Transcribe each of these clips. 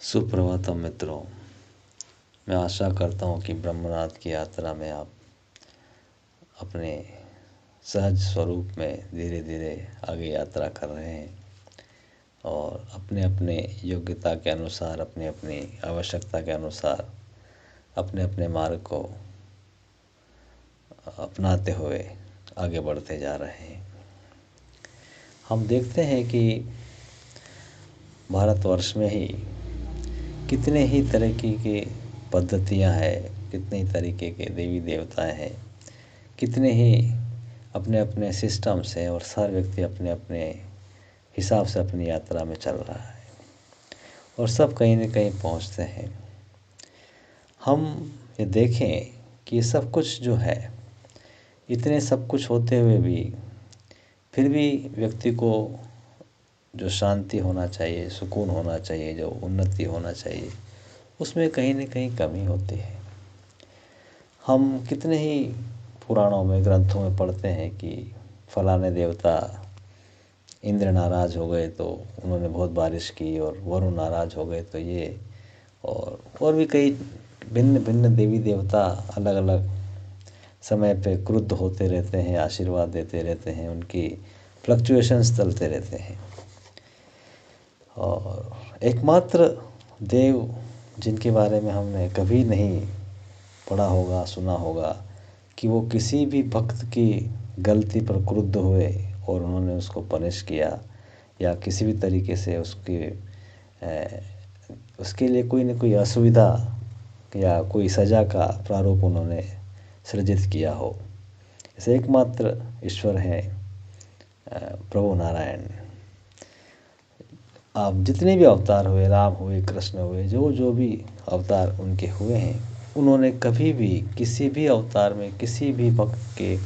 सुप्रभातम मित्रों। मैं आशा करता हूँ कि ब्रह्मनाथ की यात्रा में आप अपने सहज स्वरूप में धीरे धीरे आगे यात्रा कर रहे हैं और अपने अपने योग्यता के अनुसार, अपनी अपनी आवश्यकता के अनुसार अपने अपने मार्ग को अपनाते हुए आगे बढ़ते जा रहे हैं। हम देखते हैं कि भारतवर्ष में ही कितने ही तरीके की पद्धतियाँ हैं, कितने ही तरीके के देवी देवताएं हैं, कितने ही अपने अपने सिस्टम्स हैं और हर व्यक्ति अपने अपने हिसाब से अपनी यात्रा में चल रहा है और सब कहीं न कहीं पहुंचते हैं। हम ये देखें कि ये सब कुछ जो है, इतने सब कुछ होते हुए भी फिर भी व्यक्ति को जो शांति होना चाहिए, सुकून होना चाहिए, जो उन्नति होना चाहिए, उसमें कहीं न कहीं कमी होती है। हम कितने ही पुराणों में, ग्रंथों में पढ़ते हैं कि फलाने देवता इंद्र नाराज़ हो गए तो उन्होंने बहुत बारिश की, और वरुण नाराज़ हो गए तो ये, और भी कई भिन्न भिन्न देवी देवता अलग अलग समय पे क्रुद्ध होते रहते हैं, आशीर्वाद देते रहते हैं, उनकी फ्लक्चुएशंस चलते रहते हैं। और एकमात्र देव जिनके बारे में हमने कभी नहीं पढ़ा होगा, सुना होगा कि वो किसी भी भक्त की गलती पर क्रुद्ध हुए और उन्होंने उसको पनिश किया या किसी भी तरीके से उसके लिए कोई न कोई असुविधा या कोई सज़ा का प्रारूप उन्होंने सृजित किया हो। ऐसे एकमात्र ईश्वर हैं प्रभु नारायण। आप जितने भी अवतार हुए, राम हुए, कृष्ण हुए, जो भी अवतार उनके हुए हैं, उन्होंने कभी भी किसी भी अवतार में किसी भी भक्त के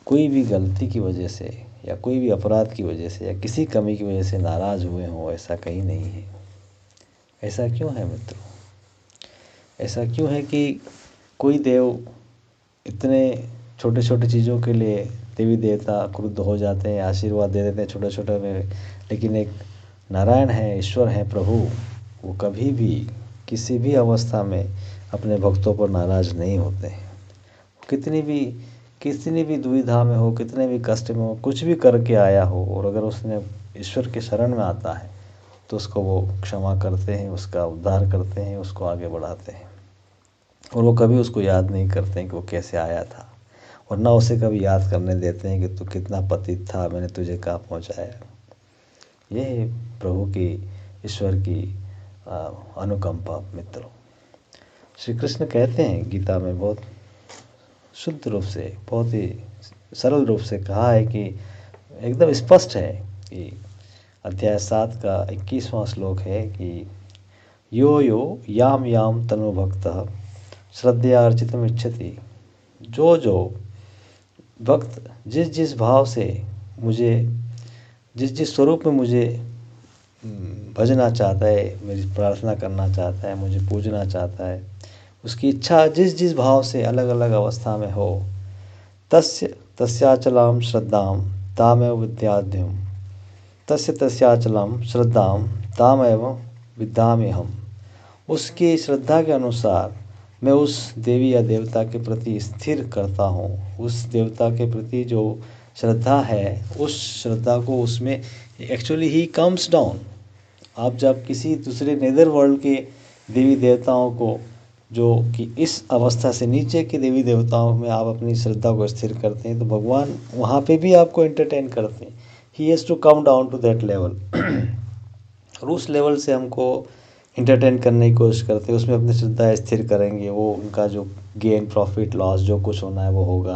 कोई भी गलती की वजह से या कोई भी अपराध की वजह से या किसी कमी की वजह से नाराज़ हुए हों, ऐसा कहीं नहीं है। ऐसा क्यों है मित्रों? ऐसा क्यों है कि कोई देव इतने छोटे छोटे चीज़ों के लिए देवी देवता क्रुद्ध हो जाते हैं, आशीर्वाद दे देते हैं छोटे छोटे में, लेकिन एक नारायण है, ईश्वर है, प्रभु, वो कभी भी किसी भी अवस्था में अपने भक्तों पर नाराज़ नहीं होते हैं। कितनी भी दुविधा में हो, कितने भी कष्ट में हो, कुछ भी करके आया हो, और अगर उसने ईश्वर के शरण में आता है तो उसको वो क्षमा करते हैं, उसका उद्धार करते हैं, उसको आगे बढ़ाते हैं। और वो कभी उसको याद नहीं करते हैं कि वो कैसे आया था, और ना उसे कभी याद करने देते हैं कि तू कितना पतित था, मैंने तुझे कहाँ पहुँचाया। ये है प्रभु की, ईश्वर की अनुकंपा मित्रों। श्री कृष्ण कहते हैं गीता में, बहुत शुद्ध रूप से, बहुत ही सरल रूप से कहा है कि एकदम स्पष्ट है कि अध्याय 7 का 21वां श्लोक है कि यो यो याम याम तनु भक्तः श्रद्धया अर्चितुम् इच्छति। जो भक्त जिस जिस भाव से मुझे, जिस स्वरूप में मुझे भजना चाहता है, मेरी प्रार्थना करना चाहता है, मुझे पूजना चाहता है, उसकी इच्छा जिस जिस भाव से अलग अलग अवस्था में हो, तस्याचलां श्रद्धां तामेव विद्याद्यं, तस्याचलां श्रद्धां तामेव विद्याम्यहम्। उसकी श्रद्धा के अनुसार मैं उस देवी या देवता के प्रति स्थिर करता हूँ। उस देवता के प्रति जो श्रद्धा है, उस श्रद्धा को उसमें एक्चुअली ही कम्स डाउन। आप जब किसी दूसरे नेदर वर्ल्ड के देवी देवताओं को, जो कि इस अवस्था से नीचे के देवी देवताओं में आप अपनी श्रद्धा को स्थिर करते हैं, तो भगवान वहाँ पे भी आपको एंटरटेन करते हैं। He has to come down to that level. और उस लेवल से हमको एंटरटेन करने की कोशिश करते हैं, उसमें अपनी श्रद्धा स्थिर करेंगे, वो उनका जो गेन, प्रॉफिट, लॉस जो कुछ होना है वो होगा,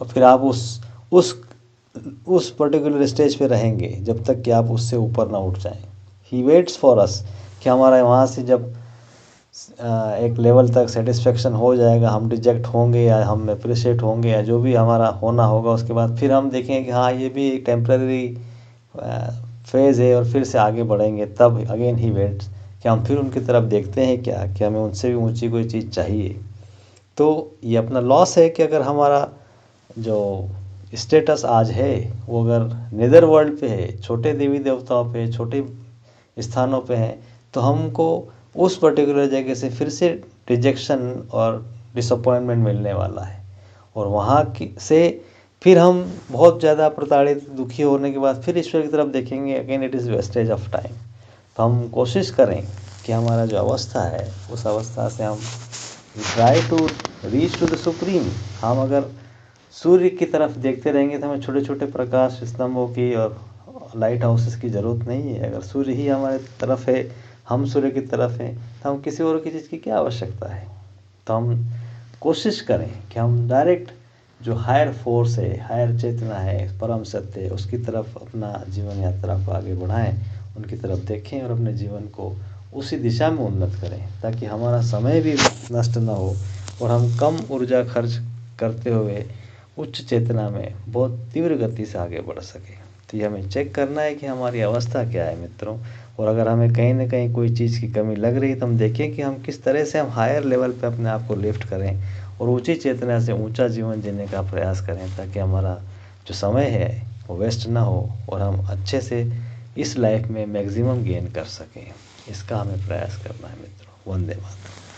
और फिर आप उस पर्टिकुलर स्टेज पे रहेंगे जब तक कि आप उससे ऊपर ना उठ जाएं। ही वेट्स फॉर अस कि हमारा वहाँ से जब एक लेवल तक सेटिस्फेक्शन हो जाएगा, हम रिजेक्ट होंगे या हम अप्रिशिएट होंगे या जो भी हमारा होना होगा, उसके बाद फिर हम देखेंगे कि हाँ, ये भी एक टेम्पररी फेज़ है, और फिर से आगे बढ़ेंगे। तब अगेन ही वेट्स कि हम फिर उनकी तरफ देखते हैं क्या कि हमें उनसे भी ऊंची कोई चीज़ चाहिए। तो ये अपना लॉस है कि अगर हमारा जो स्टेटस आज है वो अगर नेदर वर्ल्ड पे है, छोटे देवी देवताओं पे, छोटे स्थानों पे है, तो हमको उस पर्टिकुलर जगह से फिर से रिजेक्शन और डिसअपॉइंटमेंट मिलने वाला है, और वहाँ की से फिर हम बहुत ज़्यादा प्रताड़ित दुखी होने के बाद फिर ईश्वर की तरफ देखेंगे। Again it is wastage of time. तो हम कोशिश करें कि हमारा जो अवस्था है उस अवस्था से हम try to reach to the supreme. हम अगर सूर्य की तरफ देखते रहेंगे तो हमें छोटे छोटे प्रकाश स्तंभों की और लाइट हाउसेस की ज़रूरत नहीं है। अगर सूर्य ही हमारे तरफ है, हम सूर्य की तरफ हैं, तो हम किसी और की चीज़ की क्या आवश्यकता है। तो हम कोशिश करें कि हम डायरेक्ट जो हायर फोर्स है, हायर चेतना है, परम सत्य है, उसकी तरफ अपना जीवन यात्रा को आगे बढ़ाएं, उनकी तरफ देखें और अपने जीवन को उसी दिशा में उन्नत करें, ताकि हमारा समय भी नष्ट ना हो और हम कम ऊर्जा खर्च करते हुए उच्च चेतना में बहुत तीव्र गति से आगे बढ़ सकें। तो ये हमें चेक करना है कि हमारी अवस्था क्या है मित्रों। और अगर हमें कहीं ना कहीं कोई चीज़ की कमी लग रही है तो हम देखें कि हम किस तरह से हम हायर लेवल पे अपने आप को लिफ्ट करें और ऊंची चेतना से ऊंचा जीवन जीने का प्रयास करें, ताकि हमारा जो समय है वो वेस्ट ना हो और हम अच्छे से इस लाइफ में मैक्सिमम गेन कर सकें। इसका हमें प्रयास करना है मित्रों। वंदे मातरम।